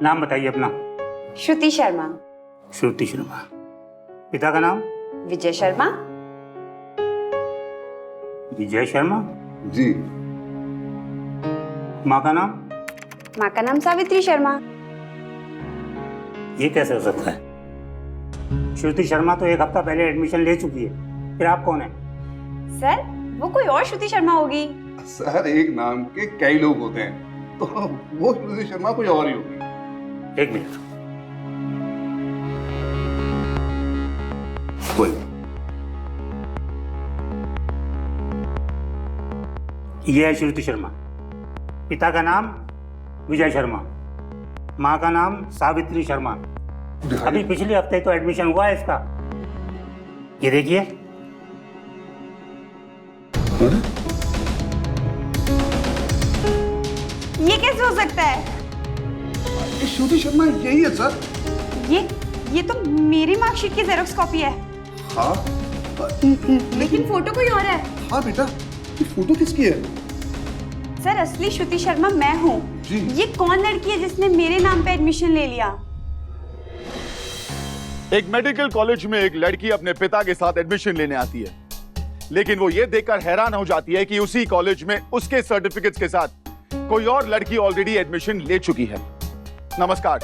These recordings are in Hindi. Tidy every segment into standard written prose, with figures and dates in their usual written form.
नाम बताइए अपना। श्रुति शर्मा। श्रुति शर्मा। पिता का नाम? विजय शर्मा। विजय शर्मा जी। माँ का नाम? माँ का नाम सावित्री शर्मा। ये कैसे हो सकता है? श्रुति शर्मा तो एक हफ्ता पहले एडमिशन ले चुकी है, फिर आप कौन है? सर वो कोई और श्रुति शर्मा होगी। सर एक नाम के कई लोग होते हैं, तो वो श्रुति शर्मा कोई और ही होगी। एक मिनट। कोई ये है श्रुति शर्मा। पिता का नाम विजय शर्मा, माँ का नाम सावित्री शर्मा। अभी पिछले हफ्ते तो एडमिशन हुआ है इसका। ये देखिए। ये कैसे हो सकता है? श्रुति शर्मा यही है सर। ये तो मेरी मार्कशीट की जेरोक्स कॉपी है। हाँ लेकिन फोटो कोई और है। हाँ बेटा, ये फोटो किसकी है? सर असली श्रुति शर्मा मैं हूँ। जी। ये कौन लड़की है जिसने मेरे नाम पे एडमिशन ले लिया? एक मेडिकल कॉलेज में एक लड़की अपने पिता के साथ एडमिशन लेने आती है, लेकिन वो ये देखकर हैरान हो जाती है कि उसी कॉलेज में उसके सर्टिफिकेट्स के साथ कोई और लड़की ऑलरेडी एडमिशन ले चुकी है। नमस्कार,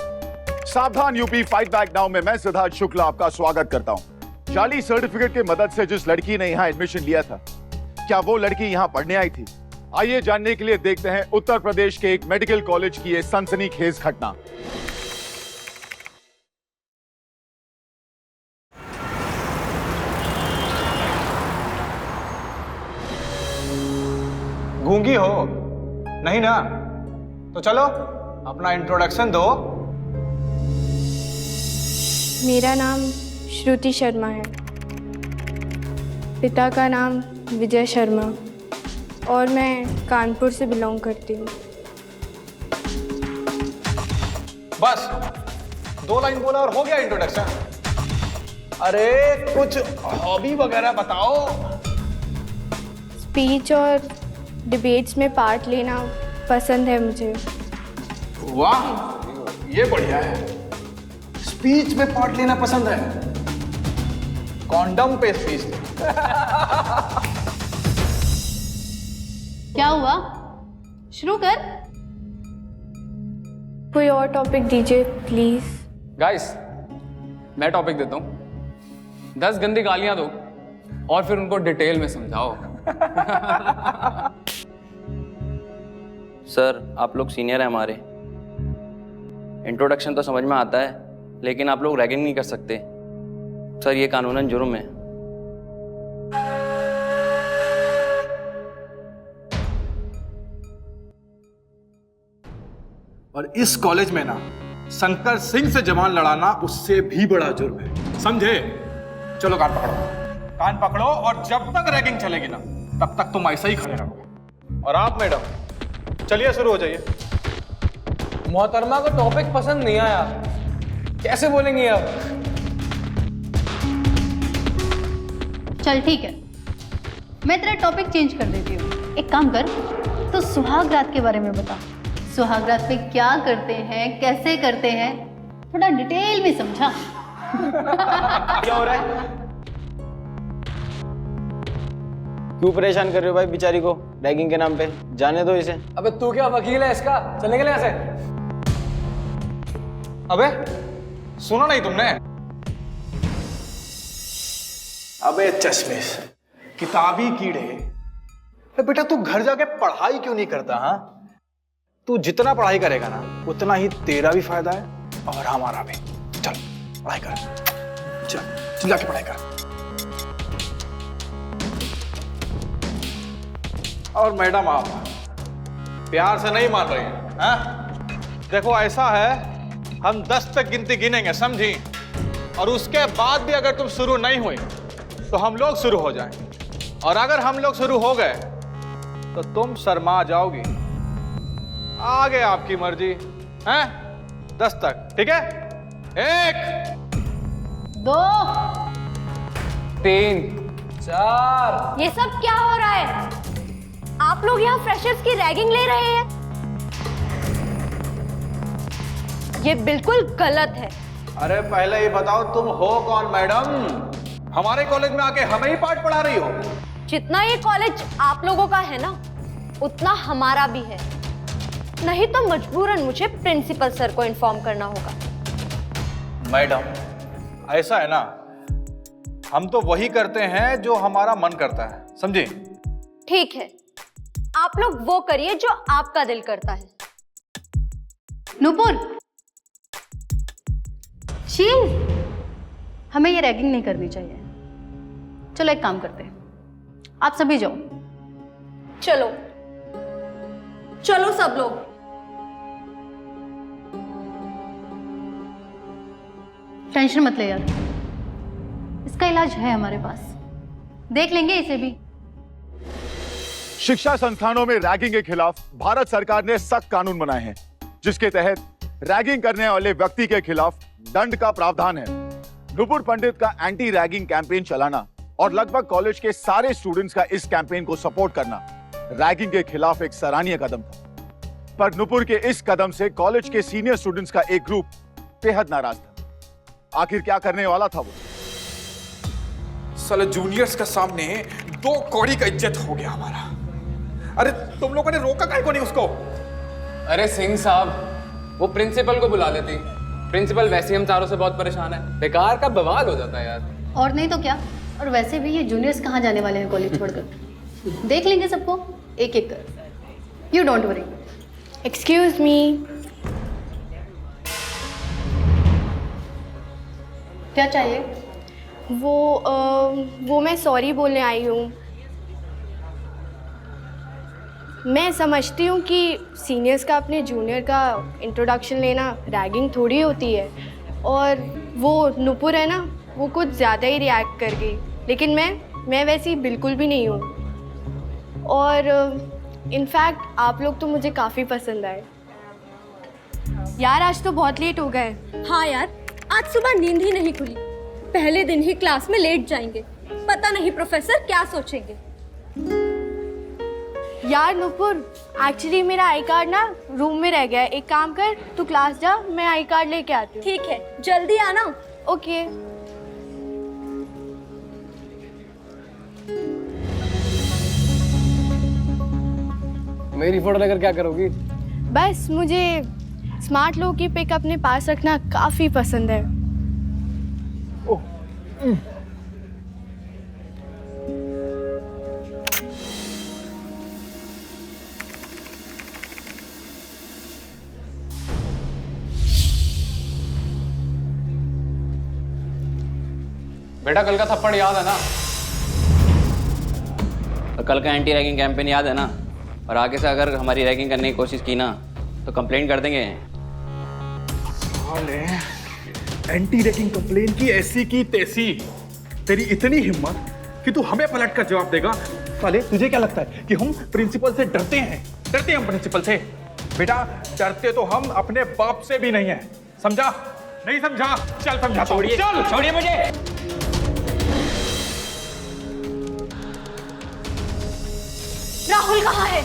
सावधान यूपी फाइट बैक नाउ में मैं सिद्धार्थ शुक्ला आपका स्वागत करता हूं। जाली सर्टिफिकेट की मदद से जिस लड़की ने यहां एडमिशन लिया था, क्या वो लड़की यहां पढ़ने आई थी? आइए जानने के लिए देखते हैं उत्तर प्रदेश के एक मेडिकल कॉलेज की ये सनसनीखेज घटना। गूंगी हो? नहीं ना? तो चलो अपना इंट्रोडक्शन दो। मेरा नाम श्रुति शर्मा है। पिता का नाम विजय शर्मा और मैं कानपुर से बिलोंग करती हूँ। बस 2 लाइन बोला और हो गया इंट्रोडक्शन। अरे कुछ हॉबी वगैरह बताओ। स्पीच और डिबेट्स में पार्ट लेना पसंद है मुझे। वाह, ये बढ़िया है। स्पीच में पार्ट लेना पसंद है। कॉन्डम पे स्पीच। क्या हुआ? शुरू कर। कोई और टॉपिक दीजिए प्लीज। गाइस, मैं टॉपिक देता हूँ। 10 गंदी गालियां दो और फिर उनको डिटेल में समझाओ। सर आप लोग सीनियर हैं हमारे, इंट्रोडक्शन तो समझ में आता है, लेकिन आप लोग रैगिंग नहीं कर सकते सर, ये कानूनन जुर्म है। और इस कॉलेज में ना शंकर सिंह से जवान लड़ाना उससे भी बड़ा जुर्म है, समझे? चलो कान पकड़ो, कान पकड़ो, और जब तक रैगिंग चलेगी ना तब तक तुम ऐसे ही खड़े रहोगे। और आप मैडम चलिए शुरू हो जाइए। मोहतरमा को टॉपिक पसंद नहीं आया, कैसे बोलेंगे अब? चल ठीक है, मैं तेरा टॉपिक चेंज कर देती हूँ। एक काम कर, तो सुहाग रात के बारे में बता। सुहाग रात पे क्या करते हैं, कैसे करते हैं, थोड़ा डिटेल में समझा। क्या हो रहा है? क्यों परेशान कर रहे हो भाई बेचारी को रैगिंग के नाम पे? जाने दो इसे। अबे तू क्या वकील है इसका? चलने के लिए ऐसे? अबे सुना नहीं तुमने? अबे चश्मिश, किताबी कीड़े, बेटा तू घर जाके पढ़ाई क्यों नहीं करता? हाँ, तू जितना पढ़ाई करेगा ना उतना ही तेरा भी फायदा है और हमारा भी। चल पढ़ाई कर, चल जाके पढ़ाई कर। और मैडम आप प्यार से नहीं मान रही हैं, हाँ? देखो ऐसा है, हम 10 तक गिनती गिनेंगे, समझी? और उसके बाद भी अगर तुम शुरू नहीं हुई तो हम लोग शुरू हो जाएं। और अगर हम लोग शुरू हो गए तो तुम शर्मा जाओगी। आगे आपकी मर्जी, हैं? 10 तक, ठीक है? 1 2 3 4। ये सब क्या हो रहा है? आप लोग यहाँ फ्रेशर्स की रैगिंग ले रहे हैं? ये बिल्कुल गलत है। अरे पहले ये बताओ तुम हो कौन मैडम? हमारे कॉलेज में आके हमें ही पाठ पढ़ा रही हो? जितना ये कॉलेज आप लोगों का है ना, उतना हमारा भी है। नहीं तो मजबूरन मुझे प्रिंसिपल सर को इन्फॉर्म करना होगा। मैडम ऐसा है ना, हम तो वही करते हैं जो हमारा मन करता है, समझे? ठीक है, आप लोग वो करिए जो आपका दिल करता है। नूपुर, शील, हमें ये रैगिंग नहीं करनी चाहिए। चलो एक काम करते हैं, आप सभी जाओ। चलो चलो सब लोग। टेंशन मत ले यार, इसका इलाज है हमारे पास, देख लेंगे इसे भी। शिक्षा संस्थानों में रैगिंग के खिलाफ भारत सरकार ने सख्त कानून बनाए हैं, जिसके तहत रैगिंग करने वाले व्यक्ति के खिलाफ दंड का प्रावधान है। नुपुर पंडित का एंटी रैगिंग कैंपेन चलाना और लगभग कॉलेज के सारे स्टूडेंट्स का इस कैंपेन को सपोर्ट करना रैगिंग के खिलाफ एक सराहनीय कदम था। पर नुपुर के इस कदम से कॉलेज के सीनियर स्टूडेंट्स का एक ग्रुप बेहद नाराज था। आखिर क्या करने वाला था वो? साले जूनियर्स के सामने 2 कौड़ी का इज्जत हो गया हमारा। अरे तुम लोगों ने रोका काहे को नहीं उसको? अरे सिंह साहब, वो प्रिंसिपल को बुला लेती। प्रिंसिपल वैसे ही हम चारों से बहुत परेशान है, बेकार का बवाल हो जाता है यार। और नहीं तो क्या, और वैसे भी ये जूनियर्स कहाँ जाने वाले हैं कॉलेज छोड़कर, देख लेंगे सबको एक एक कर। You don't worry. Excuse me, क्या चाहिए? वो मैं सॉरी बोलने आई हूँ। मैं समझती हूँ कि सीनियर्स का अपने जूनियर का इंट्रोडक्शन लेना रैगिंग थोड़ी होती है, और वो नुपुर है ना, वो कुछ ज़्यादा ही रिएक्ट कर गई, लेकिन मैं वैसी बिल्कुल भी नहीं हूँ। और इनफैक्ट आप लोग तो मुझे काफ़ी पसंद आए। यार आज तो बहुत लेट हो गए। हाँ यार, आज सुबह नींद ही नहीं खुली। पहले दिन ही क्लास में लेट जाएंगे, पता नहीं प्रोफेसर क्या सोचेंगे। यार नुपुर, एक्चुअली मेरा आई कार्ड ना रूम में रह गया है। एक काम कर, तू क्लास जा, मैं आई कार्ड लेके आती हूँ। ठीक है, जल्दी आना। ओके। मेरी फोटो लेकर क्या करोगी? बस मुझे स्मार्ट लोगों की पिक अपने पास रखना काफ़ी पसंद है। बेटा कल का थप्पड़ याद है ना? और कल का एंटी रैगिंग कैंपेन याद है ना? और आगे से अगर हमारी रैगिंग करने की कोशिश की ना तो कंप्लेंट कर देंगे। साले एंटी रैगिंग कंप्लेन की ऐसी की तैसी। तेरी इतनी हिम्मत कि तू हमें पलट कर जवाब देगा? साले तुझे क्या लगता है कि हम प्रिंसिपल से डरते हैं? डरते हैं हम प्रिंसिपल से? बेटा डरते तो हम अपने बाप से भी नहीं है, समझा? नहीं समझा? चल समझा। छोड़िए, छोड़िए मुझे। राहुल कहाँ है?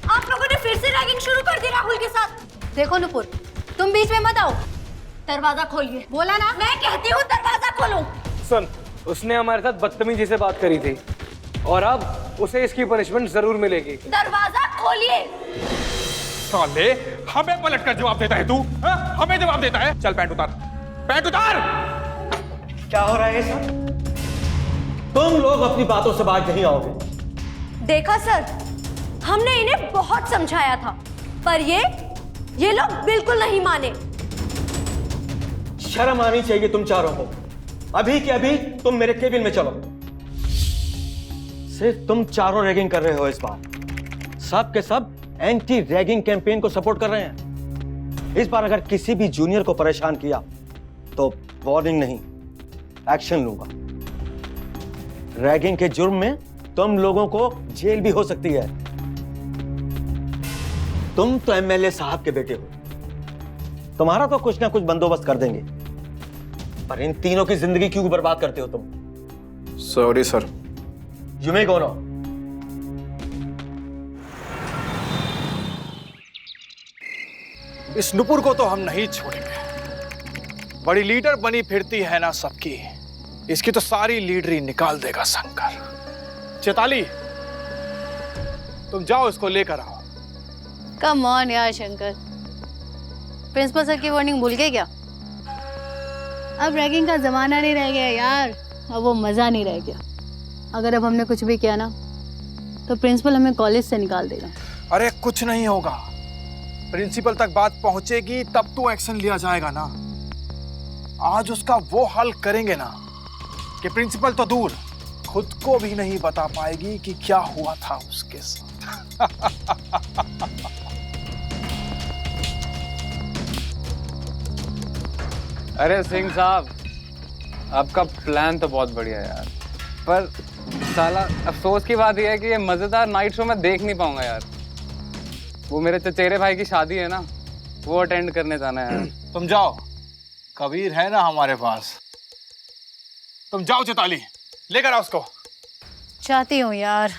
आप लोगों ने फिर से रैगिंग शुरू कर दी राहुल के साथ। देखो नुपुर, तुम बीच में मत आओ। दरवाजा खोलिए। बोला ना, मैं कहती हूँ दरवाजा खोलो। सुन, उसने हमारे साथ बदतमीजी से बात करी थी और अब उसे इसकी पनिशमेंट जरूर मिलेगी। दरवाजा खोलिए। साले हमें पलट कर जवाब देता है तू? हमें जवाब देता है? चल पैंट उतार, पैंट उतार। क्या हो रहा है सब? तुम लोग अपनी बातों से बाहर नहीं आओगे। देखा सर, हमने इन्हें बहुत समझाया था, पर ये लोग बिल्कुल नहीं माने। शर्म आनी चाहिए तुम चारों को। अभी के अभी तुम मेरे केबिन में चलो। सिर्फ तुम चारों रैगिंग कर रहे हो इस बार। सब के सब एंटी रैगिंग कैंपेन को सपोर्ट कर रहे हैं। इस बार अगर किसी भी जूनियर को परेशान किया तो वार्निंग नहीं, एक्शन लूंगा। रैगिंग के जुर्म में तुम लोगों को जेल भी हो सकती है। तुम तो एमएलए साहब के बेटे हो, तुम्हारा तो कुछ ना कुछ बंदोबस्त कर देंगे, पर इन तीनों की जिंदगी क्यों बर्बाद करते हो तुम? Sorry sir. You may go now. इस नुपुर को तो हम नहीं छोड़ेंगे। बड़ी लीडर बनी फिरती है ना सबकी, इसकी तो सारी लीडरी निकाल देगा शंकर। चैताली, तुम जाओ इसको लेकर आओ। कम ऑन यार शंकर, प्रिंसिपल सर की वार्निंग भूल गए क्या? अब रैगिंग का जमाना नहीं रह गया यार, अब वो मजा नहीं रह गया। अगर अब हमने कुछ भी किया ना तो प्रिंसिपल हमें कॉलेज से निकाल देगा। अरे कुछ नहीं होगा, प्रिंसिपल तक बात पहुंचेगी तब तो एक्शन लिया जाएगा ना। आज उसका वो हाल करेंगे ना कि प्रिंसिपल तो दूर, खुद को भी नहीं बता पाएगी कि क्या हुआ था उसके साथ। अरे सिंह साहब, आपका प्लान तो बहुत बढ़िया है यार, पर साला अफसोस की बात यह है कि ये मजेदार नाइट शो मैं देख नहीं पाऊंगा यार। वो मेरे चचेरे भाई की शादी है ना, वो अटेंड करने जाना है यार। तुम जाओ, कबीर है ना हमारे पास। तुम जाओ चैताली, लेकर आओ उसको। चाहती हूँ यार।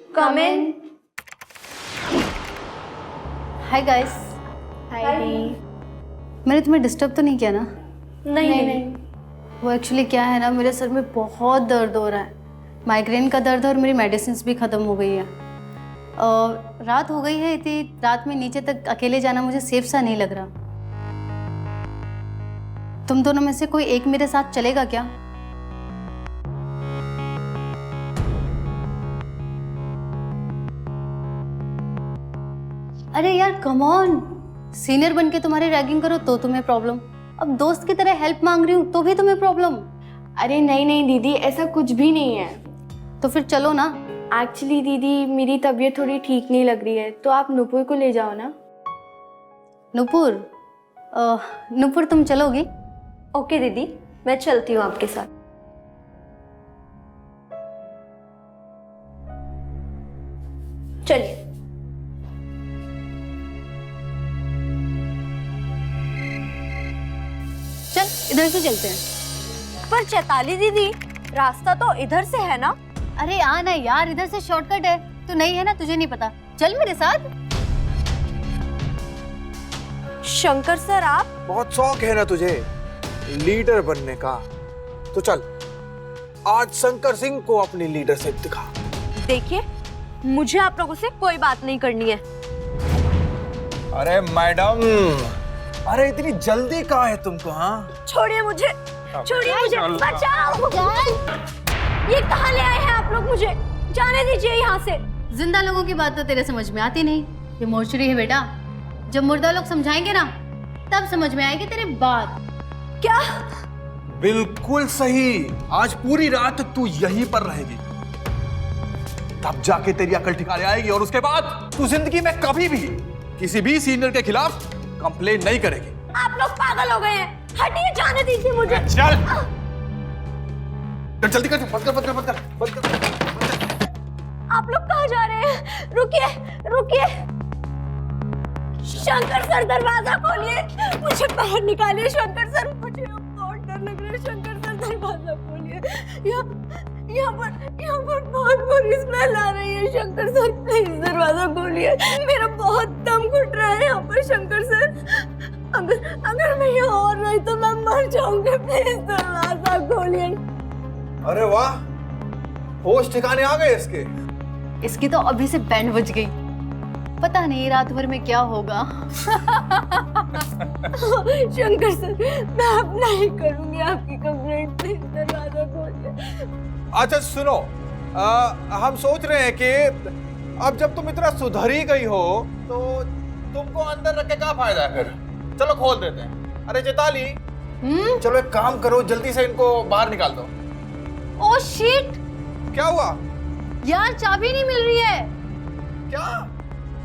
Come in. Hi guys. Hi. मैंने तुम्हें डिस्टर्ब तो नहीं किया ना? नहीं। वो एक्चुअली क्या है ना, मेरे सर में बहुत दर्द हो रहा है, माइग्रेन का दर्द है और मेरी मेडिसिन्स भी ख़त्म हो गई है। रात हो गई है, इतनी रात में नीचे तक अकेले जाना मुझे सेफ सा नहीं लग रहा। तुम दोनों में से कोई एक मेरे साथ चलेगा क्या? अरे यार कम ऑन, सीनियर बन के तुम्हारी रैगिंग करो तो तुम्हें प्रॉब्लम, अब दोस्त की तरह हेल्प मांग रही हूँ तो भी तुम्हें प्रॉब्लम। अरे नहीं दीदी, ऐसा कुछ भी नहीं है। तो फिर चलो ना। एक्चुअली दीदी मेरी तबीयत थोड़ी ठीक नहीं लग रही है, तो आप नुपुर को ले जाओ ना। नुपुर? नुपुर तुम चलोगी? ओके दीदी, मैं चलती हूँ आपके साथ। चलिए। चल इधर से चलते हैं। पर चैताली दीदी, रास्ता तो इधर से है ना? अरे आ ना यार, इधर से शॉर्टकट है। तू नहीं है ना, तुझे नहीं पता, चल मेरे साथ। शंकर सर, आप बहुत शौक है ना तुझे लीडर बनने का, तो चल आज शंकर सिंह को अपनी लीडरशिप दिखा। देखिए, मुझे आप लोगों से कोई बात नहीं करनी है। अरे मैडम, अरे इतनी जल्दी कहाँ है तुमको? हाँ छोड़िए मुझे, छोड़िए मुझे, बचाओ। ये कहाँ ले आए हैं आप लोग? मुझे जाने दीजिए यहाँ से। जिंदा लोगों की बात तो तेरे समझ में आती नहीं, ये मोर्चरी है बेटा। जब मुर्दा लोग समझाएंगे ना तब समझ में आएगी तेरी बात। क्या? बिल्कुल सही, आज पूरी रात तू यहीं पर रहेगी, तब जाके तेरी अकल ठिकाने आएगी और उसके बाद तू जिंदगी में कभी भी किसी भी सीनियर के खिलाफ कंप्लेन नहीं करेगी। आप लोग पागल हो गए हैं, हटिए, जाने दीजिए मुझे। चल जल्दी कर, बंद कर। आप लोग कहाँ जा रहे हैं? रुकिए। शंकर सर, दरवाजा खोलिए, मुझे बाहर निकालिए। शंकर सर, मुझे बहुत डर लग रहा है। शंकर सर, दरवाजा खोलिए। यहाँ पर बहुत बुरी स्मेल आ रही है। शंकर सर, प्लीज दरवाजा खोलिए, मेरा बहुत दम घुट रहा है यहाँ पर। शंकर सर, अगर मैं यहाँ और रही तो मैं मर जाऊंगी, प्लीज दरवाजा खोलिए। अरे वाह, होश ठिकाने आ गए इसके। इसकी तो अभी से बैंड बज गई, पता नहीं रात भर में क्या होगा। शंकर सर, मैं अब नहीं करूंगी आपकी कंप्लेंट, प्लीज दरवाजा खोलिए। अच्छा सुनो, हम सोच रहे हैं कि अब जब तुम इतना सुधर ही गई हो तो तुमको अंदर रख के क्या फायदा है फिर? चलो खोल देते हैं। अरे चैताली, चलो एक काम करो, जल्दी से इनको बाहर निकाल दो। Oh shit! क्या हुआ यार, चाबी नहीं मिल रही है। क्या?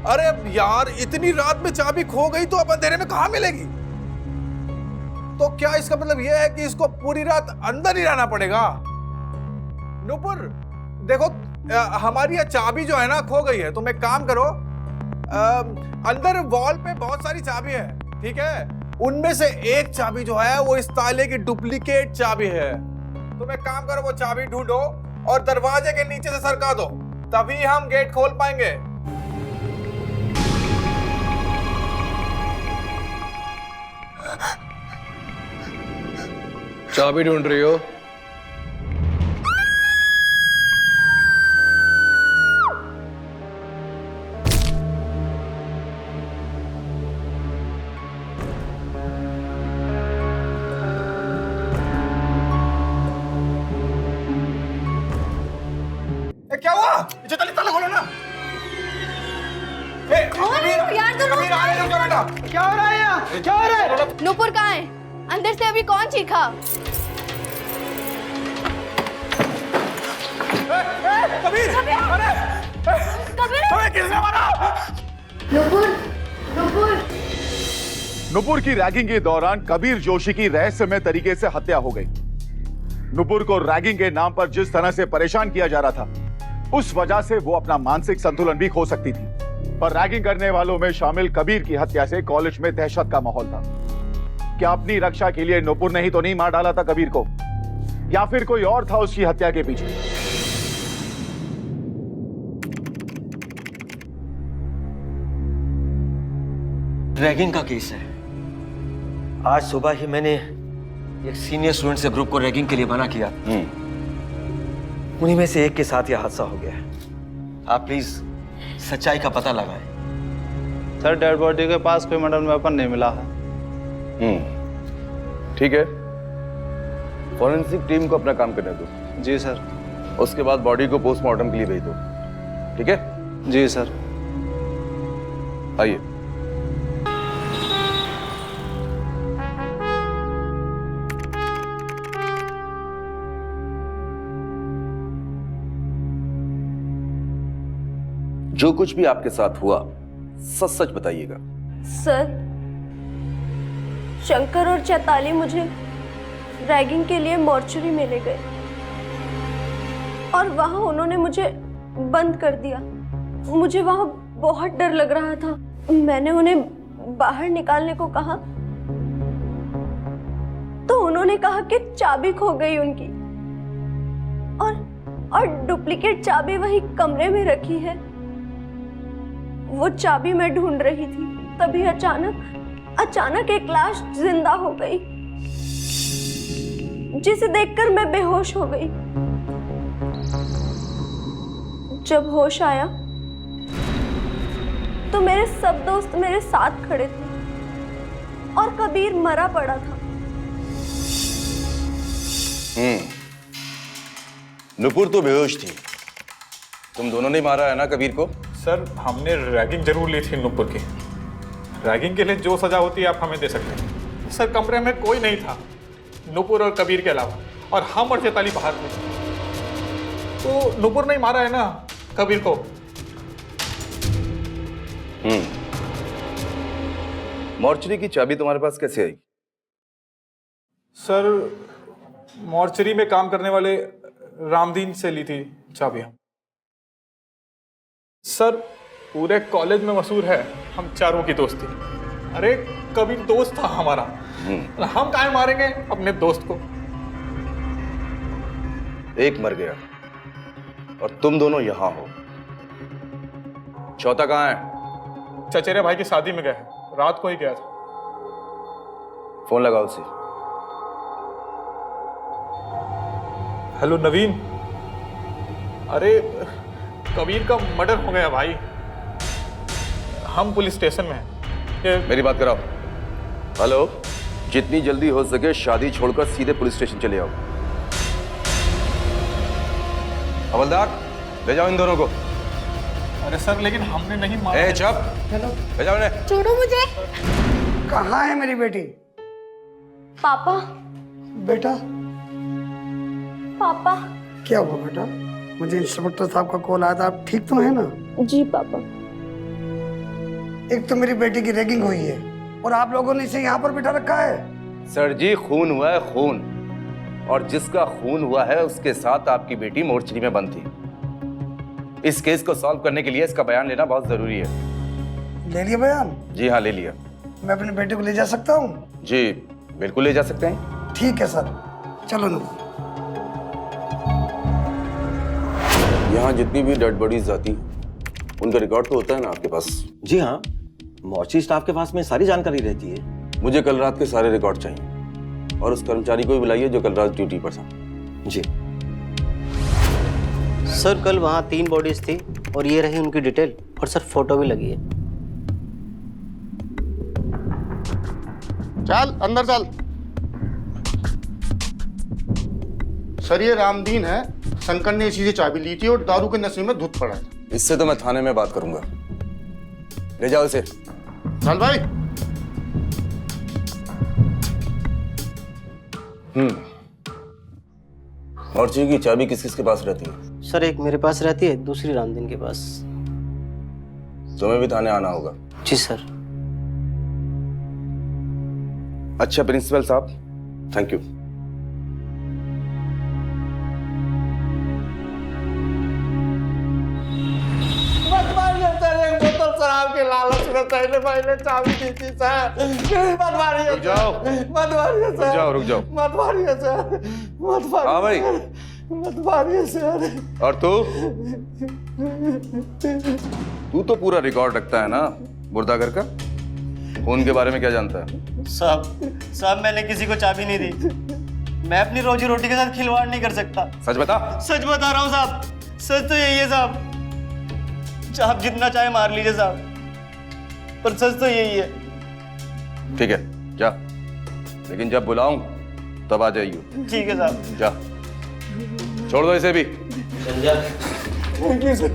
अरे यार, इतनी रात में चाबी खो गई तो अब अंधेरे में कहाँ मिलेगी? तो क्या इसका मतलब यह है कि इसको पूरी रात अंदर ही रहना पड़ेगा? नुपुर देखो, हमारी ये चाबी जो है ना खो गई है, तुम एक काम करो, अंदर वॉल पे बहुत सारी चाबी है, ठीक है? उनमें से एक चाबी जो है वो इस ताले की डुप्लीकेट चाबी है। तुम एक काम करो, वो चाबी ढूंढो और दरवाजे के नीचे से सरका दो, तभी हम गेट खोल पाएंगे। चाबी ढूंढ रही हो? क्या हुआ? इसे ताला खोलो ना। यार तुम बेटा क्या हो रहा है यहाँ? क्या हो रहा है? नुपुर कहाँ है? अंदर से अभी कौन चीखा? कबीर! कबीर! किसने मारा? नुपुर, नुपुर। नुपुर की रैगिंग के दौरान कबीर जोशी की रहस्यमय तरीके से हत्या हो गई। नुपुर को रैगिंग के नाम पर जिस तरह से परेशान किया जा रहा था, उस वजह से वो अपना मानसिक संतुलन भी खो सकती थी। और रैगिंग करने वालों में शामिल कबीर की हत्या से कॉलेज में दहशत का माहौल था। क्या अपनी रक्षा के लिए नुपुर ने ही तो नहीं मार डाला था कबीर को, या फिर कोई और था उसकी हत्या के पीछे? रैगिंग का केस है। आज सुबह ही मैंने एक सीनियर स्टूडेंट से ग्रुप को रैगिंग के लिए मना किया। उन्हीं में से एक के साथ यह हादसा हो गया। आप प्लीज सच्चाई का पता लगाएं। सर, डेड बॉडी के पास कोई मर्डर वेपन नहीं मिला है। ठीक है, फॉरेंसिक टीम को अपना काम करने दो। जी सर। उसके बाद बॉडी को पोस्टमार्टम के लिए भेज दो। ठीक है? जी सर। आइए। जो कुछ भी आपके साथ हुआ सच सच बताइएगा। सर, शंकर और चैताली मुझे रैगिंग के लिए मॉर्चरी में ले गए और वहां उन्होंने मुझे बंद कर दिया। मुझे वहां बहुत डर लग रहा था। मैंने उन्हें बाहर निकालने को कहा तो उन्होंने कहा कि चाबी खो गई उनकी, और डुप्लीकेट चाबी वही कमरे में रखी है। वो चाबी मैं ढूंढ रही थी, तभी अचानक एक लाश जिंदा हो गई, जिसे देखकर मैं बेहोश हो गई। जब होश आया तो मेरे सब दोस्त मेरे साथ खड़े थे और कबीर मरा पड़ा था। नुपुर तो बेहोश थी। तुम दोनों ने मारा है ना कबीर को? सर, हमने रैगिंग जरूर ली थी नुपुर की। रैगिंग के लिए जो सजा होती है आप हमें दे सकते हैं। सर, कमरे में कोई नहीं था नुपुर और कबीर के अलावा, और हम और चैताली बाहर थे। तो नुपुर ने मारा है ना कबीर को। मॉर्चरी की चाबी तुम्हारे पास कैसे आई? सर, मॉर्चरी में काम करने वाले रामदीन से ली थी चाबी हम। सर, पूरे कॉलेज में मशहूर है हम चारों की दोस्ती। अरे कबीर दोस्त था हमारा, हम काहे मारेंगे अपने दोस्त को। एक मर गया और तुम दोनों यहां हो। चौथा कहां है? चचेरे भाई की शादी में गया है, रात को ही गया था। फोन लगाओ उसे। हेलो नवीन। अरे कबीर का मर्डर हो गया भाई, हम पुलिस स्टेशन में हैं। मेरी बात कराओ। हेलो, जितनी जल्दी हो सके शादी छोड़कर सीधे पुलिस स्टेशन चले आओ। हवलदार, ले जाओ इन दोनों को। अरे सर, लेकिन हमने नहीं मारा। ए चुप, ले जाओ इन्हें। छोड़ो मुझे। कहाँ है मेरी बेटी? पापा। बेटा पापा। क्या हुआ बेटा? मुझे इंस्पेक्टर साहब का कॉल आया था, आप ठीक तो है ना? जी पापा। एक तो मेरी बेटी की रैगिंग हुई है और आप लोगों ने इसे यहाँ पर बिठा रखा है। सर जी, खून हुआ है खून, और जिसका खून हुआ है उसके साथ आपकी बेटी मोर्चरी में बंद थी। इस केस को सॉल्व करने के लिए इसका बयान लेना बहुत जरूरी है। ले लिया बयान? जी हाँ, ले लिया। मैं अपने बेटे को ले जा सकता हूँ? जी बिल्कुल ले जा सकते हैं। ठीक है सर, चलो ना। यहाँ जितनी भी डेड बॉडीज आती उनका रिकॉर्ड तो होता है ना आपके पास? जी हाँ, मॉर्चरी स्टाफ के पास में सारी जानकारी रहती है। मुझे कल रात के सारे रिकॉर्ड चाहिए और उस कर्मचारी को भी बुलाइए जो कल रात ड्यूटी पर था। जी सर, कल वहाँ 3 बॉडीज थी और ये रही उनकी डिटेल, और सर फोटो भी लगी है। चल अंदर चल। सर ये रामदीन है, शंकर ने इसी से चाबी ली थी और दारू के नशे में धुत पड़ा है। इससे तो मैं थाने में बात करूंगा। ले जाओ इसे। चल भाई। मोर्चे की चाबी किस किस के पास रहती है? सर एक मेरे पास रहती है, दूसरी रामदीन के पास। तुम्हें भी थाने आना होगा। जी सर। अच्छा प्रिंसिपल साहब, थैंक यू। बोतल शराब के लालच में पहले पहले चाबी दी थी सर। मत मारिए, रुक जाओ, मत मारिए सर, रुक जाओ, मत मारिए सर, मत मारिए। हाँ भाई, मत मारिए सर। और तू तो पूरा रिकॉर्ड रखता है ना मुर्दागर का। खून के बारे में क्या जानता है? साहब मैंने किसी को चाबी नहीं दी। मैं अपनी रोजी रोटी के साथ खिलवाड़ नहीं कर सकता। सच बता। सच बता रहा हूँ साहब, सच तो यही है साहब। आप जितना चाहे मार लीजिए साहब, पर सच तो यही है। ठीक है जा, लेकिन जब बुलाऊं तब आ जाइयो। ठीक है साहब। जा, छोड़ दो इसे भी। थैंक यू सर,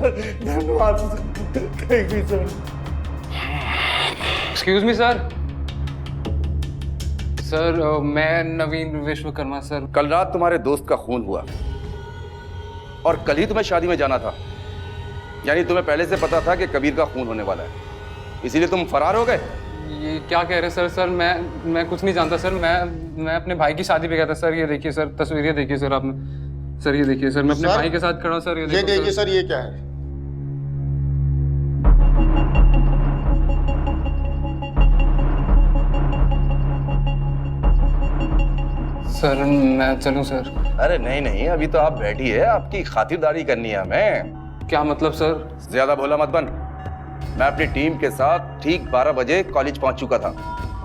धन्यवाद। Thank you sir. Excuse me sir. Sir मैं नवीन विश्वकर्मा सर। कल रात तुम्हारे दोस्त का खून हुआ और कल ही तुम्हें शादी में जाना था, यानी तुम्हें पहले से पता था कि कबीर का खून होने वाला है, इसीलिए तुम फरार हो गए। ये क्या कह रहे हैं सर? मैं कुछ नहीं जानता सर। मैं अपने भाई की शादी पे गया था सर। ये देखिए सर, तस्वीरें देखिए सर आपने। सर ये देखिए सर, मैं अपने भाई के साथ खड़ा हूं सर। ये देखिए सर, ये क्या है? सर मैं चलूं सर? अरे नहीं नहीं, अभी तो आप बैठी है, आपकी खातिरदारी करनी है हमें। क्या मतलब सर? ज्यादा भोला मत बन। मैं अपनी टीम के साथ ठीक 12 बजे कॉलेज पहुंच चुका था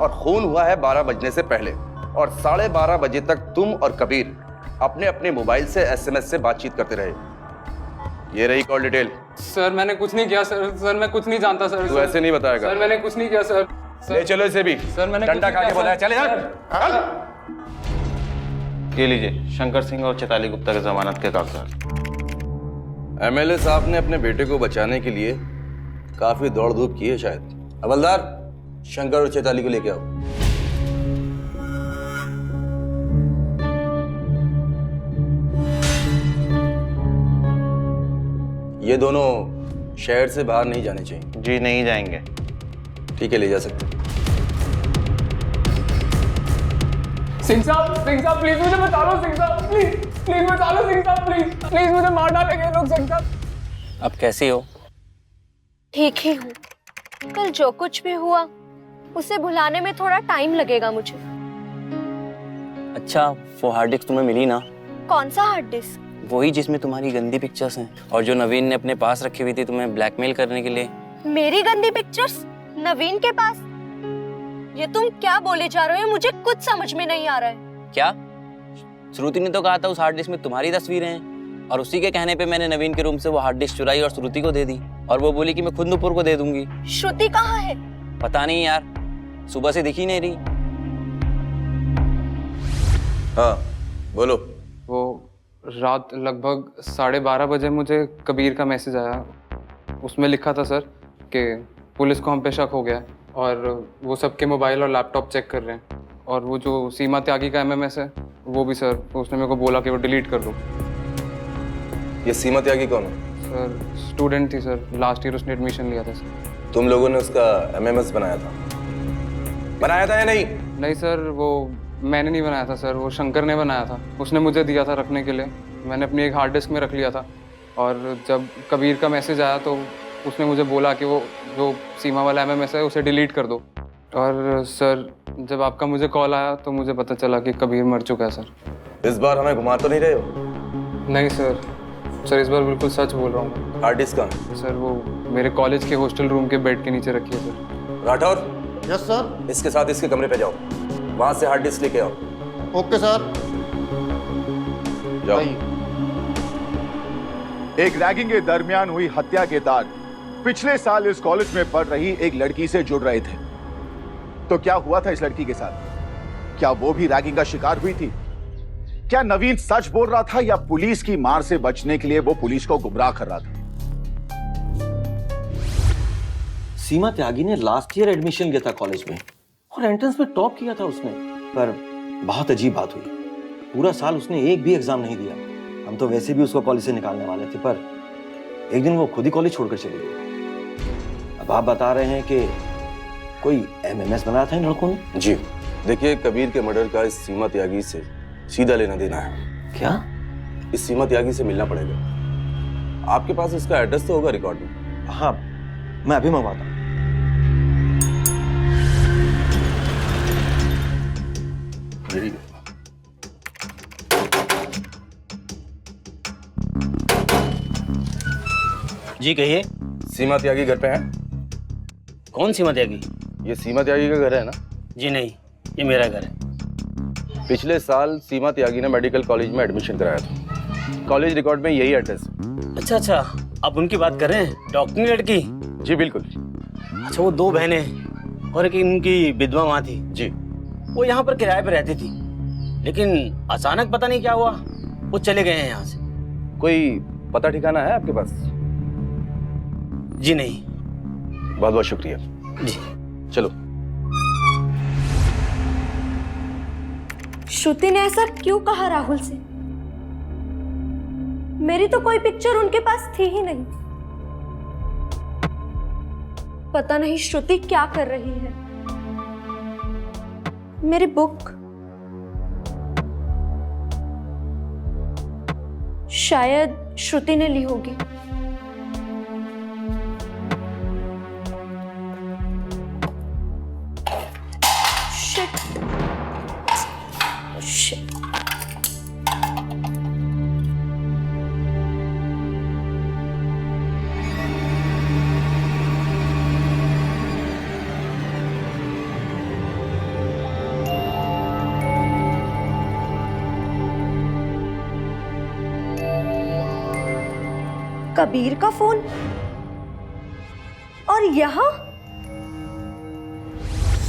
और खून हुआ है 12 बजने से पहले, और 12:30 बजे तक तुम और कबीर अपने अपने मोबाइल से SMS से बातचीत करते रहे। ये रही कॉल डिटेल। सर मैंने कुछ नहीं किया सर। सर मैं कुछ नहीं जानता सर। तू ऐसे नहीं बताएगा। सर मैंने कुछ नहीं किया सर। ले चलो इसे भी। सर मैंने डंडा खा के बोला है, चले यार। ये लीजिए, शंकर सिंह और चैताली गुप्ता के जमानत के कागजात। MLA साहब ने अपने बेटे को बचाने के लिए काफी दौड़ धूप की है शायद। हवलदार, शंकर और चैताली को लेके आओ। ये दोनों शहर से बाहर नहीं जाने चाहिए। जी नहीं जाएंगे। ठीक है, ले जा सकते। सिंह साहब प्लीज मुझे बता लो। सिंह साहब प्लीज बता लो। सिंह साहब प्लीज मुझे मार डालेंगे लोग। सिंह साहब अब कैसी हो? ठीक ही हूँ। कल जो कुछ भी हुआ उसे भुलाने में थोड़ा टाइम लगेगा मुझे। अच्छा, वो हार्ड डिस्क तुम्हें मिली ना? कौन सा हार्ड डिस्क? वही जिसमें तुम्हारी गंदी पिक्चर्स हैं और जो नवीन ने अपने पास रखी हुई थी तुम्हें ब्लैकमेल करने के लिए। मेरी गंदी पिक्चर्स नवीन के पास? ये तुम क्या बोले जा रहे हो? मुझे कुछ समझ में नहीं आ रहा है। क्या? श्रुति ने तो कहा था उस हार्ड डिस्क में तुम्हारी तस्वीरें हैं, और उसी के कहने पे मैंने नवीन के रूम से वो हार्ड डिस्क चुराई और श्रुति को दे दी, और वो बोली कि मैं खुद नुपुर को दे दूंगी। श्रुति कहाँ है? पता नहीं यार, सुबह से दिखी नहीं रही। हाँ बोलो। वो रात लगभग 12:30 बजे मुझे कबीर का मैसेज आया। उसमें लिखा था सर कि पुलिस को हम पे शक हो गया और वो सबके मोबाइल और लैपटॉप चेक कर रहे हैं, और वो जो सीमा त्यागी का MMS है वो भी सर, उसने मेरे को बोला कि वो डिलीट कर दो। ये सीमा त्यागी कौन है? सर स्टूडेंट थी सर, लास्ट ईयर उसने एडमिशन लिया था सर। तुम लोगों ने उसका MMS बनाया था? बनाया था या नहीं? नहीं सर, वो मैंने नहीं बनाया था सर, वो शंकर ने बनाया था। उसने मुझे दिया था रखने के लिए, मैंने अपनी एक हार्ड डिस्क में रख लिया था, और जब कबीर का मैसेज आया तो उसने मुझे बोला कि वो जो सीमा वाला MMS है उसे डिलीट कर दो। और सर जब आपका मुझे कॉल आया तो मुझे पता चला कि कबीर मर चुका है सर। इस बार हमें घुमा तो नहीं रहे हो? नहीं सर, इस बार बिल्कुल सच बोल रहा हूँ। हार्ड डिस्क कहाँ? सर वो मेरे कॉलेज के हॉस्टल रूम के बेड के नीचे रखी है सर। Rathore, yes sir. इसके साथ इसके कमरे पे जाओ, वहां से हार्ड डिस्क लेके आओ। Okay sir. जाओ। एक रैगिंग के दरमियान हुई हत्या के बाद पिछले साल इस कॉलेज में पढ़ रही एक लड़की से जुड़ रहे थे। तो क्या हुआ था इस लड़की के साथ? क्या वो भी रैगिंग का शिकार हुई थी? क्या नवीन सच बोल रहा था या पुलिस की मार से बचने के लिए वो पुलिस को गुमराह कर रहा था? सीमा त्यागी ने लास्ट ईयर एडमिशन लिया था कॉलेज में और एंट्रेंस में टॉप किया था उसने। पर बहुत अजीब बात हुई, पूरा साल उसने एक भी एग्जाम नहीं दिया। हम तो वैसे भी उसको कॉलेज से निकालने वाले थे, पर एक दिन वो खुद ही कॉलेज छोड़कर चली गई। अब आप बता रहे हैं कि कोई एमएमएस बनाया था इन लड़कों ने? जी देखिए, कबीर के मर्डर का इस सीमा त्यागी से सीधा लेना देना है। क्या? इस सीमा त्यागी से मिलना पड़ेगा। आपके पास इसका एड्रेस तो होगा रिकॉर्ड में? हाँ, मैं अभी मंगवाता हूँ। जी कहिए। सीमा त्यागी घर पे है? कौन सीमा त्यागी? ये सीमा त्यागी का घर है ना? जी नहीं, ये मेरा घर है। पिछले साल सीमा त्यागी ने मेडिकल कॉलेज में एडमिशन कराया था। कॉलेज रिकॉर्ड में यही एड्रेस। अच्छा अच्छा, आप उनकी बात कर रहे हैं, डॉक्टर की लड़की? जी बिल्कुल। अच्छा, वो दो बहनें और एक इनकी विधवा वहाँ थी। जी। वो यहाँ पर किराए पर रहती थी, लेकिन अचानक पता नहीं क्या हुआ, वो चले गए हैं यहाँ से। कोई पता ठिकाना है आपके पास? जी नहीं। बहुत बहुत शुक्रिया। जी चलो। श्रुति ने ऐसा क्यों कहा राहुल से? मेरी तो कोई पिक्चर उनके पास थी ही नहीं। पता नहीं श्रुति क्या कर रही है। मेरी बुक शायद श्रुति ने ली होगी। शिट। शिट। कबीर का फोन और यहाँ?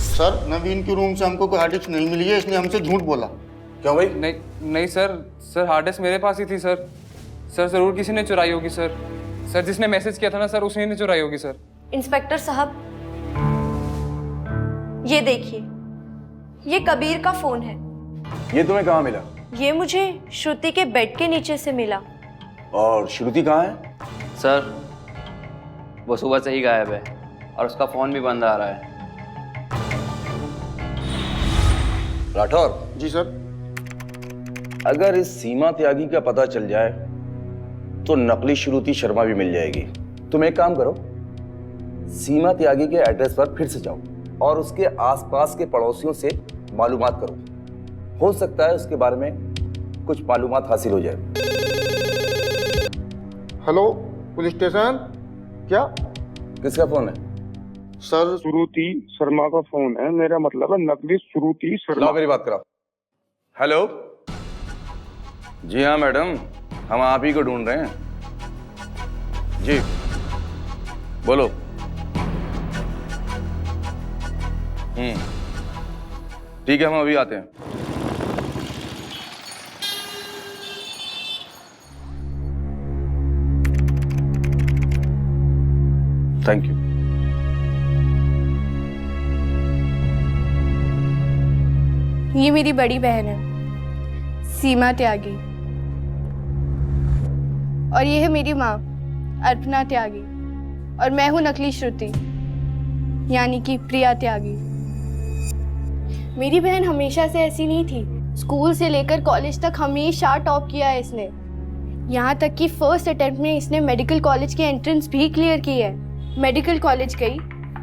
सर, नवीन के रूम से हमको कोई हार्ड डिस्क नहीं मिली है, इसने हमसे झूठ बोला। क्यों भाई? नहीं सर हार्ड डिस्क मेरे पास ही थी सर। जरूर किसी ने चुराई होगी सर। जिसने मैसेज किया था ना सर, उसी ने चुराई होगी सर। इंस्पेक्टर साहब, ये देखिए, ये कबीर का फोन है। ये तुम्हें कहाँ मिला? ये मुझे श्रुति के बेड के नीचे से मिला। और श्रुति कहाँ है? सर, वो सुबह से ही गायब है और उसका फोन भी बंद आ रहा है। राठौर। जी सर। अगर इस सीमा त्यागी का पता चल जाए तो नकली श्रुति शर्मा भी मिल जाएगी। तुम एक काम करो, सीमा त्यागी के एड्रेस पर फिर से जाओ और उसके आसपास के पड़ोसियों से मालूमात करो। हो सकता है उसके बारे में कुछ मालूमात हासिल हो जाए। Hello police station. क्या? किसका फोन है? सर, श्रुति शर्मा का फोन है। मेरा मतलब है नकली श्रुति शर्मा। लो मेरी बात कराओ। हेलो। जी हाँ मैडम, हम आप ही को ढूंढ रहे हैं। जी बोलो। ठीक है, हम अभी आते हैं। Thank you. ये मेरी बड़ी बहन है सीमा त्यागी, और ये है मेरी माँ अर्पणा त्यागी, और मैं हूँ नकली श्रुति यानी कि प्रिया त्यागी। मेरी बहन हमेशा से ऐसी नहीं थी। स्कूल से लेकर कॉलेज तक हमेशा टॉप किया है इसने। यहाँ तक कि फर्स्ट अटेम्प्ट में इसने मेडिकल कॉलेज की एंट्रेंस भी क्लियर की है। मेडिकल कॉलेज गई,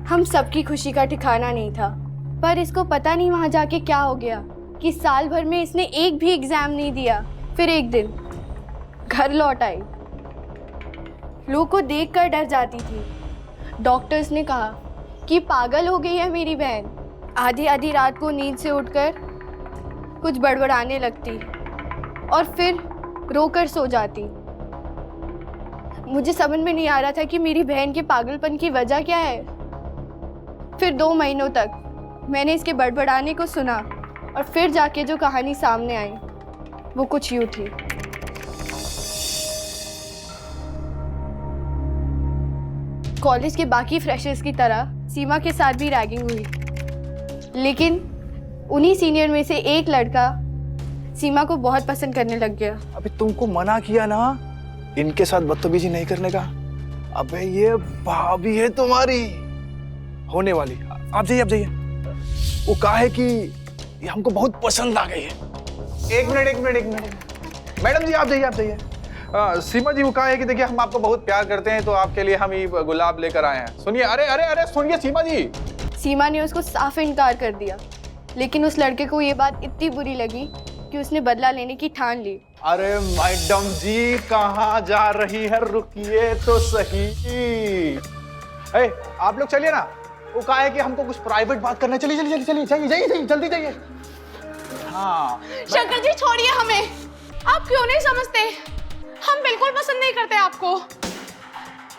हम सबकी खुशी का ठिकाना नहीं था। पर इसको पता नहीं वहाँ जाके क्या हो गया कि साल भर में इसने एक भी एग्जाम नहीं दिया। फिर एक दिन घर लौट आई, लोगों को देखकर डर जाती थी। डॉक्टर्स ने कहा कि पागल हो गई है मेरी बहन। आधी आधी रात को नींद से उठकर कुछ बड़बड़ाने लगती और फिर रोकर सो जाती। मुझे समझ में नहीं आ रहा था कि मेरी बहन के पागलपन की वजह क्या है। फिर 2 महीनों तक मैंने इसके बड़बड़ाने को सुना और फिर जाके जो कहानी सामने आई वो कुछ यूँ थी। कॉलेज के बाकी फ्रेशर्स की तरह सीमा के साथ भी रैगिंग हुई, लेकिन उन्हीं सीनियर में से एक लड़का सीमा को बहुत पसंद करने लग गया। अबे तुमको मना किया ना इनके साथ बदतमीजी नहीं करने का। अबे ये भाभी है तुम्हारी होने वाली। आप जाइए, आप जाइए। वो कहा है कि ये हमको बहुत पसंद आ गई है। एक मिनट मैडम जी, आप जाइए, आप जाइए। सीमा जी, वो कहा है कि देखिए हम आपको बहुत प्यार करते हैं, तो आपके लिए हम ये गुलाब लेकर आए हैं। सुनिए, अरे अरे अरे सुनिए सीमा जी। सीमा ने उसको साफ इनकार कर दिया, लेकिन उस लड़के को ये बात इतनी बुरी लगी कि उसने बदला लेने की ठान ली। अरे मैडम जी, कहाँ जा रही है? रुकिए तो सही। आप लोग चलिए ना। वो कहा है कि हमको कुछ प्राइवेट बात करना है। चलिए चलिए चलिए चलिए, जाइए जल्दी जाइए। हाँ शंकर जी छोड़िए हमें, आप क्यों नहीं समझते? हम बिल्कुल पसंद नहीं करते आपको।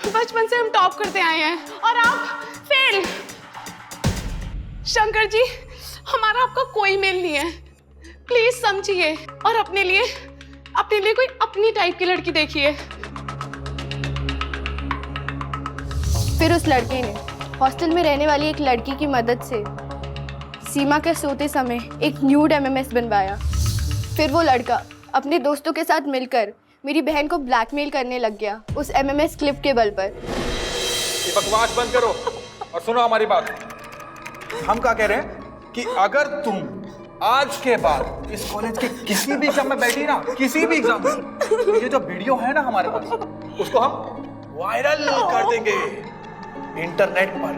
बचपन से हम टॉप करते आए हैं और आप फेल। शंकर जी, हमारा आपका कोई मेल नहीं है, प्लीज समझिए और अपने लिए कोई अपनी टाइप की लड़की देखिए। फिर उस लड़के ने हॉस्टल में रहने वाली एक लड़की की मदद से सीमा के सोते समय एक न्यूड एमएमएस बनवाया। फिर वो लड़का अपने दोस्तों के साथ मिलकर मेरी बहन को ब्लैकमेल करने लग गया उस एमएमएस क्लिप के बल पर। ये बकवास बंद करो और सुनो हमारी बात। हम क्या कह रहे हैं कि अगर तुम आज के बाद इस कॉलेज के किसी भी एग्जाम में बैठी ना, किसी भी एग्जाम में, तो ये जो वीडियो है ना हमारे पास, उसको हम वायरल कर देंगे इंटरनेट पर,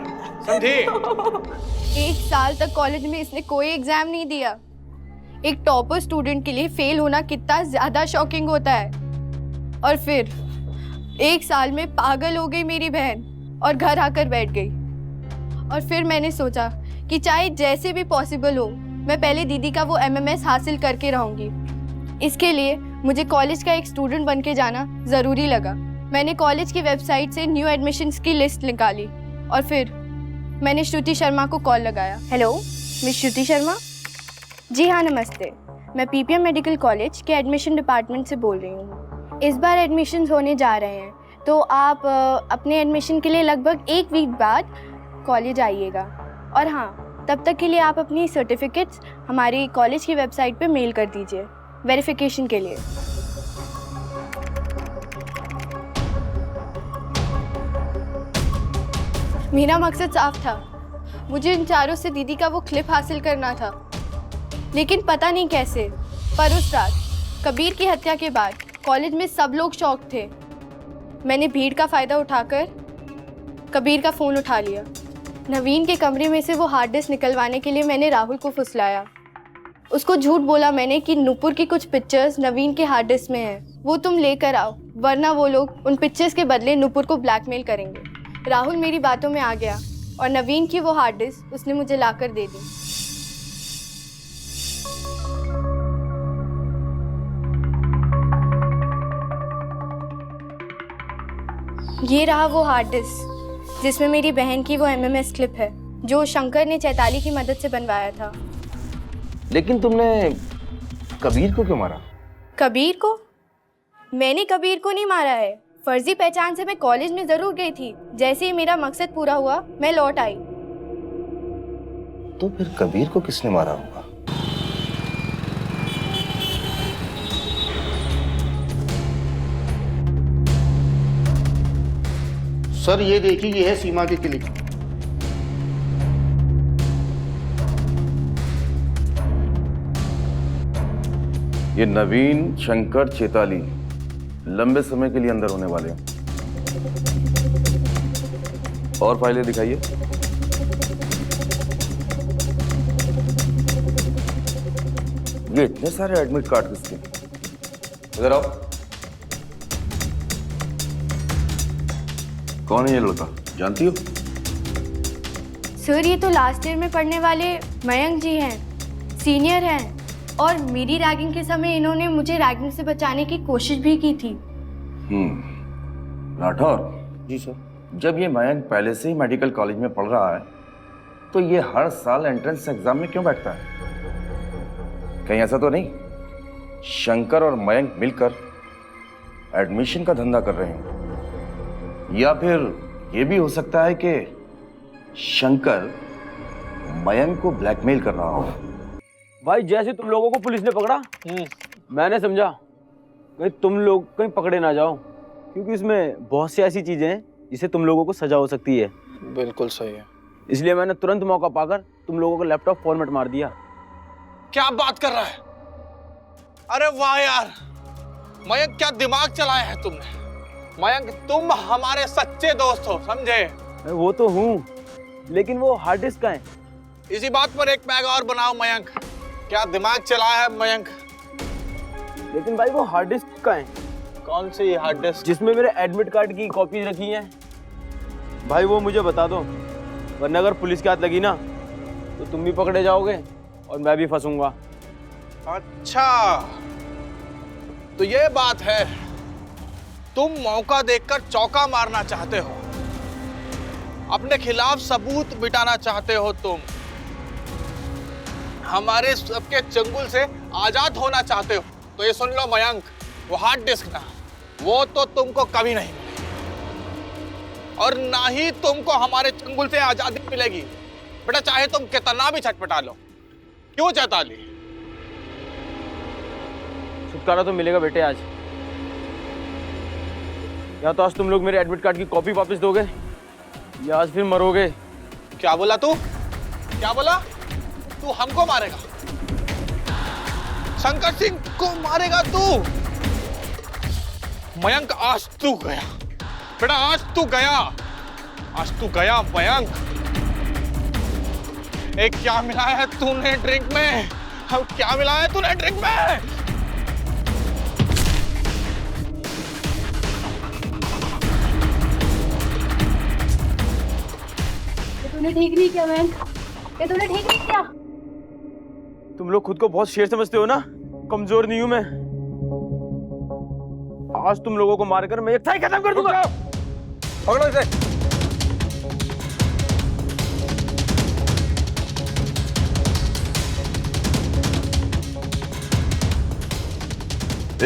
समझी? 1 साल तक कॉलेज में इसने कोई एग्जाम नहीं दिया। एक टॉपर स्टूडेंट के लिए फेल होना कितना ज्यादा शॉकिंग होता है। और फिर 1 साल में पागल हो गई मेरी बहन और घर आकर बैठ गई। और फिर मैंने सोचा कि चाहे जैसे भी पॉसिबल हो, मैं पहले दीदी का वो एमएमएस हासिल करके रहूंगी। इसके लिए मुझे कॉलेज का एक स्टूडेंट बन के जाना ज़रूरी लगा। मैंने कॉलेज की वेबसाइट से न्यू एडमिशन्स की लिस्ट निकाली और फिर मैंने श्रुति शर्मा को कॉल लगाया। हेलो, मिस श्रुति शर्मा? जी हाँ, नमस्ते। मैं पीपीएम मेडिकल कॉलेज के एडमिशन डिपार्टमेंट से बोल रही हूँ। इस बार एडमिशन्स होने जा रहे हैं, तो आप अपने एडमिशन के लिए लगभग 1 वीक बाद कॉलेज आइएगा। और हाँ, तब तक के लिए आप अपनी सर्टिफिकेट्स हमारी कॉलेज की वेबसाइट पे मेल कर दीजिए वेरिफिकेशन के लिए। मेरा मकसद साफ था, मुझे इन चारों से दीदी का वो क्लिप हासिल करना था। लेकिन पता नहीं कैसे, पर उस रात कबीर की हत्या के बाद कॉलेज में सब लोग शॉक थे। मैंने भीड़ का फ़ायदा उठाकर कबीर का फ़ोन उठा लिया। नवीन के कमरे में से वो हार्ड डिस्क निकलवाने के लिए मैंने राहुल को फुसलाया। उसको झूठ बोला मैंने कि नुपुर की कुछ पिक्चर्स नवीन के हार्ड डिस्क में हैं, वो तुम लेकर आओ, वरना वो लोग उन पिक्चर्स के बदले नुपुर को ब्लैकमेल करेंगे। राहुल मेरी बातों में आ गया और नवीन की वो हार्ड डिस्क उसने मुझे लाकर दे दी। ये रहा वो हार्ड डिस्क जिसमें मेरी बहन की वो एमएमएस क्लिप है जो शंकर ने चैताली की मदद से बनवाया था। लेकिन तुमने कबीर को क्यों मारा? कबीर को? मैंने कबीर को नहीं मारा है। फर्जी पहचान से मैं कॉलेज में जरूर गई थी। जैसे ही मेरा मकसद पूरा हुआ, मैं लौट आई। तो फिर कबीर को किसने मारा होगा? सर ये देखिए, ये है सीमा की क्लिप। ये नवीन, शंकर, चेताली लंबे समय के लिए अंदर होने वाले हैं। और फाइलें दिखाइए। ये इतने सारे एडमिट कार्ड किसके? इधर आओ। कौन है ये लड़का, जानती हो? सर ये तो लास्ट ईयर में पढ़ने वाले मयंक जी हैं, सीनियर हैं, और मेरी रैगिंग के समय इन्होंने मुझे रैगिंग से बचाने की कोशिश भी की थी। राठौर जी सर, जब ये मयंक पहले से ही मेडिकल कॉलेज में पढ़ रहा है तो ये हर साल एंट्रेंस एग्जाम में क्यों बैठता है? कहीं ऐसा तो नहीं शंकर और मयंक मिलकर एडमिशन का धंधा कर रहे हैं? या फिर ये भी हो सकता है कि शंकर मयंक को ब्लैकमेल कर रहा हो? भाई जैसे तुम लोगों को पुलिस ने पकड़ा, मैंने समझा कहीं तुम लोग कहीं पकड़े ना जाओ, क्योंकि इसमें बहुत सी ऐसी चीजें हैं जिससे तुम लोगों को सजा हो सकती है। बिल्कुल सही है। इसलिए मैंने तुरंत मौका पाकर तुम लोगों का लैपटॉप फॉर्मेट मार दिया। क्या बात कर रहा है? अरे वाह यार मयंक, क्या दिमाग चलाया है तुमने। मयंक तुम हमारे सच्चे दोस्त हो, समझे? वो तो हूँ, लेकिन वो हार्ड डिस्क का है। इसी बात पर एक पैग और बनाओ मयंक। क्या दिमाग चलाया है मयंक। लेकिन भाई वो हार्ड डिस्क का है। कौन सी हार्ड डिस्क? जिसमें मेरे एडमिट कार्ड की कॉपीज रखी हैं। भाई वो मुझे बता दो, वरना अगर पुलिस के हाथ लगी ना तो तुम भी पकड़े जाओगे और मैं भी फंसूंगा। अच्छा तो ये बात है, तुम मौका देखकर चौका मारना चाहते हो, अपने खिलाफ सबूत मिटाना चाहते हो, तुम हमारे सबके चंगुल से आजाद होना चाहते हो। तो ये सुन लो मयंक, वो हार्ड डिस्क ना, वो तो तुमको कभी नहीं मिलेगी और ना ही तुमको हमारे चंगुल से आजादी मिलेगी। बेटा चाहे तुम कितना भी छटपटा लो। क्यों चैताली? छुटकारा तो मिलेगा बेटे आज। या तो आज तुम लोग मेरे एडमिट कार्ड की कॉपी वापस दोगे या आज फिर मरोगे। क्या बोला तू? क्या बोला? तू हमको मारेगा? शंकर सिंह को मारेगा तू? मयंक आज तू गया बेटा, आज तू गया, आज तू गया मयंक। एक क्या मिलाया है तूने ड्रिंक में? क्या मिलाया है तूने ड्रिंक में? तूने ठीक नहीं किया मयंक, ये तूने ठीक नहीं किया। तुम लोग खुद को बहुत शेर समझते हो ना, कमजोर नहीं हूं मैं। आज तुम लोगों को मारकर मैं एक थाई खत्म कर दूंगा। पकड़ो इसे।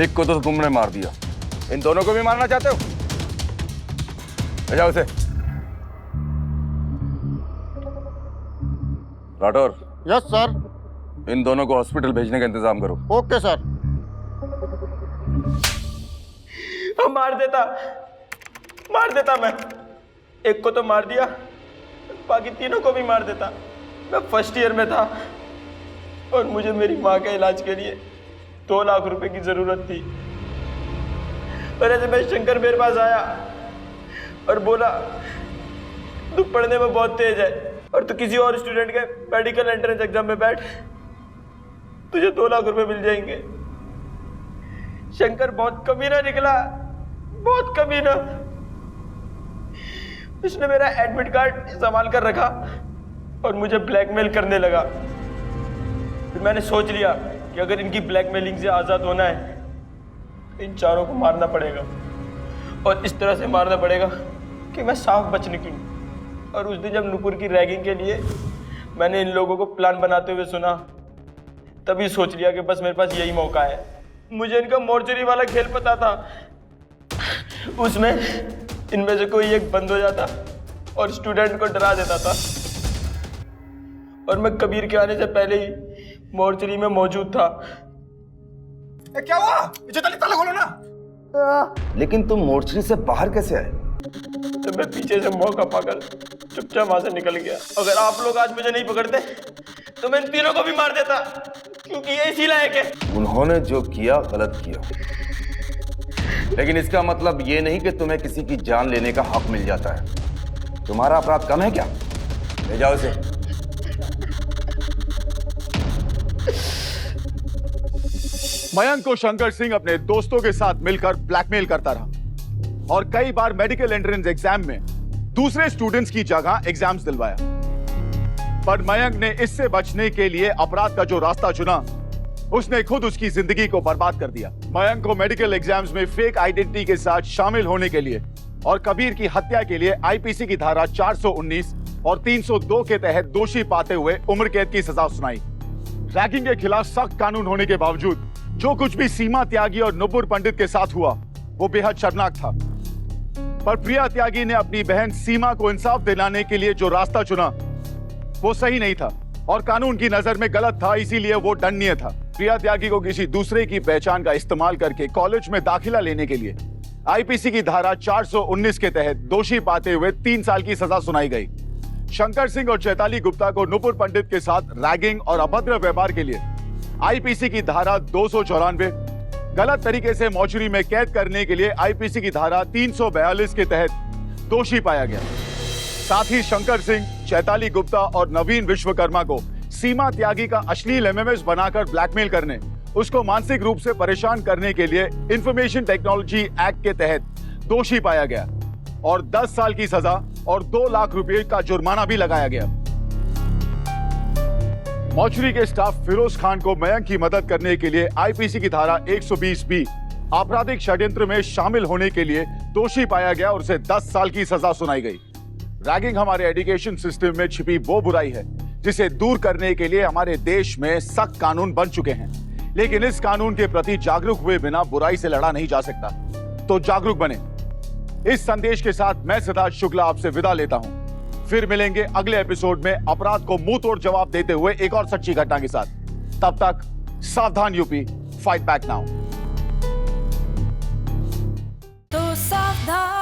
एक को तो तुमने मार दिया, इन दोनों को भी मारना चाहते हो? ले जाओ इसे। राठौर। Yes sir. इन दोनों को हॉस्पिटल भेजने का इंतजाम करो। Okay sir. मार देता मैं। एक को तो मार दिया, बाकी तीनों को भी मार देता। मैं फर्स्ट ईयर में था और मुझे मेरी माँ के इलाज के लिए 2 लाख रुपए की जरूरत थी। और ऐसे में शंकर मेरे पास आया और बोला तू पढ़ने में बहुत तेज है और तू किसी और स्टूडेंट के मेडिकल एंट्रेंस एग्जाम में बैठ, तुझे 2 लाख रुपए मिल जाएंगे। शंकर बहुत कमीना निकला, बहुत कमीना। उसने मेरा एडमिट कार्ड संभाल कर रखा और मुझे ब्लैकमेल करने लगा। फिर मैंने सोच लिया कि अगर इनकी ब्लैकमेलिंग से आजाद होना है तो इन चारों को मारना पड़ेगा, और इस तरह से मारना पड़ेगा कि मैं साफ बच निकलूं। और उस दिन जब नुपुर की रैगिंग के लिए मैंने इन लोगों को प्लान बनाते हुए सुना, तभी सोच लिया कि बस मेरे पास यही मौका है। मुझे इनका मोर्चरी वाला खेल पता था, उसमें इनमें से कोई एक बंद हो जाता और स्टूडेंट को डरा देता था, और मैं कबीर के आने से पहले ही मोर्चरी में मौजूद था। क्या हुआ? ताला खोलो ना। लेकिन तुम मोर्चरी से बाहर कैसे आए? तो मैं पीछे से मौका पाकर चुपचाप वहां से निकल गया। अगर आप लोग आज मुझे नहीं पकड़ते तो मैं इन तीनों को भी मार देता, क्योंकि ये इसी लायक है। उन्होंने जो किया गलत किया, लेकिन इसका मतलब ये नहीं कि तुम्हें किसी की जान लेने का हक मिल जाता है। तुम्हारा अपराध कम है क्या? ले जाओ इसे। मयंक को शंकर सिंह अपने दोस्तों के साथ मिलकर ब्लैकमेल करता रहा और कई बार मेडिकल एंट्रेंस एग्जाम में दूसरे स्टूडेंट्स की जगह एग्जाम्स दिलवाया। पर मयंक ने इससे बचने के लिए अपराध का जो रास्ता चुना, उसने खुद उसकी जिंदगी को बर्बाद कर दिया। मयंक को मेडिकल एग्जाम्स में फेक आइडेंटिटी के साथ शामिल होने के लिए और कबीर की हत्या के लिए आईपीसी की धारा 419 और 302 के तहत दोषी पाते हुए उम्र कैद की सजा सुनाई। रैगिंग के खिलाफ सख्त कानून होने के बावजूद जो कुछ भी सीमा त्यागी और नुपुर पंडित के साथ हुआ वो बेहद शर्मनाक था। पर प्रिया त्यागी ने अपनी बहन सीमा को इंसाफ दिलाने के लिए जो रास्ता चुना वो सही नहीं था और कानून की नजर में गलत था, इसीलिए वो दंडनीय था। प्रिया त्यागी को किसी दूसरे की पहचान का इस्तेमाल करके कॉलेज में दाखिला लेने के लिए आईपीसी की धारा 419 के तहत दोषी पाते हुए 3 साल की सजा सुनाई गई। शंकर सिंह और चैताली गुप्ता को नुपुर पंडित के साथ रैगिंग और अभद्र व्यवहार के लिए आईपीसी की धारा 294, गलत तरीके से मौचरी में कैद करने के लिए आईपीसी की धारा 342 के तहत दोषी पाया गया। साथ ही शंकर सिंह, चैताली गुप्ता और नवीन विश्वकर्मा को सीमा त्यागी का अश्लील एमएमएस बनाकर ब्लैकमेल करने, उसको मानसिक रूप से परेशान करने के लिए इंफॉर्मेशन टेक्नोलॉजी एक्ट के तहत दोषी पाया गया और 10 साल की सजा और 2 लाख रुपए का जुर्माना भी लगाया गया। मौचरी के स्टाफ फिरोज खान को मयंक की मदद करने के लिए आईपीसी की धारा 120 आपराधिक षड्यंत्र में शामिल होने के लिए दोषी पाया गया और उसे 10 साल की सजा सुनाई गई। रैगिंग हमारे एजुकेशन सिस्टम में छिपी वो बुराई है जिसे दूर करने के लिए हमारे देश में सख्त कानून बन चुके हैं, लेकिन इस कानून के प्रति जागरूक हुए बिना बुराई से लड़ा नहीं जा सकता। तो जागरूक बने। इस संदेश के साथ मैं सिद्धार्थ शुक्ला आपसे विदा लेता हूं। फिर मिलेंगे अगले एपिसोड में अपराध को मुंह तोड़ जवाब देते हुए एक और सच्ची घटना के साथ। तब तक सावधान यूपी, फाइट बैक नाउ। तो सावधान